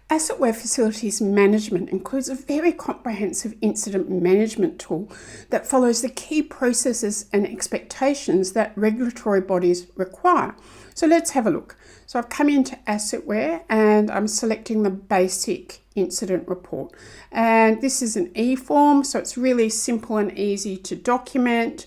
AssetWhere Facilities Management includes a very comprehensive incident management tool that follows the key processes and expectations that regulatory bodies require. So let's have a look. So I've come into AssetWhere and I'm selecting the basic incident report. And this is an e-form, so it's really simple and easy to document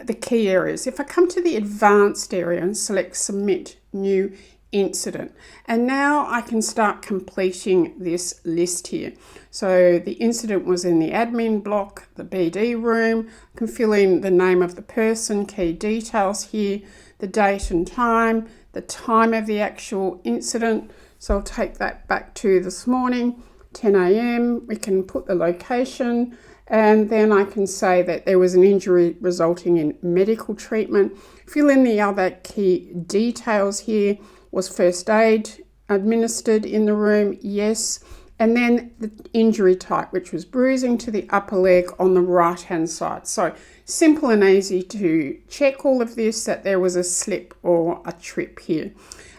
the key areas. If I come to the advanced area and select submit new incident, and now I can start completing this list here. So the incident was in the admin block, the BD room. I can fill in the name of the person, key details here, the date and time, the time of the actual incident. So I'll take that back to this morning, 10 a.m. We can put the location, and then I can say that there was an injury resulting in medical treatment. Fill in the other key details here. Was first aid administered in the room? Yes. And then the injury type, which was bruising to the upper leg on the right hand side. So simple and easy to check all of this, that there was a slip or a trip here.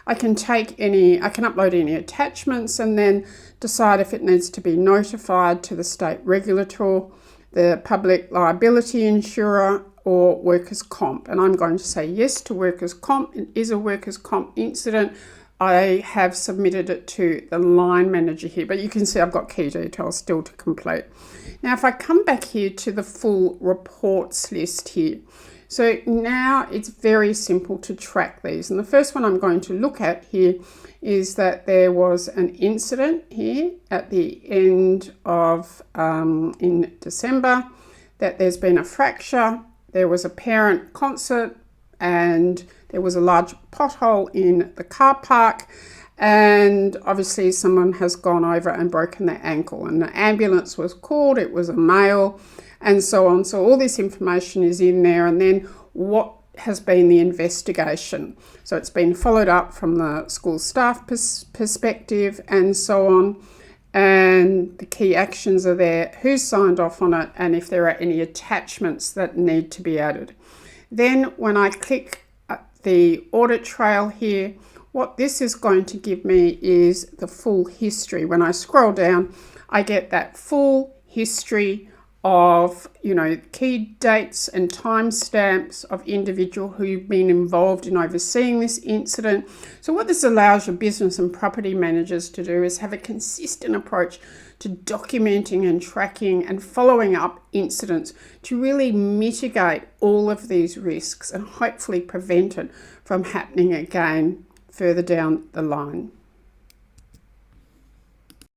I can upload any attachments and then decide if it needs to be notified to the state regulator, the public liability insurer, or workers' comp. And I'm going to say yes to workers' comp. It is a workers' comp incident. I have submitted it to the line manager here, but you can see I've got key details still to complete. Now, if I come back here to the full reports list here, so now it's very simple to track these. And the first one I'm going to look at here is that there was an incident here at the end of, in December, that there's been a fracture. There was a parent concert and there was a large pothole in the car park, and obviously someone has gone over and broken their ankle, and the ambulance was called. It was a male, and so on. So all this information is in there, and then what has been the investigation. So it's been followed up from the school staff perspective and so on. And the key actions are there, who's signed off on it, and if there are any attachments that need to be added. Then when I click the audit trail here, what this is going to give me is the full history. When I scroll down, I get that full history of, key dates and timestamps of individual who've been involved in overseeing this incident. So what this allows your business and property managers to do is have a consistent approach to documenting and tracking and following up incidents to really mitigate all of these risks and hopefully prevent it from happening again further down the line.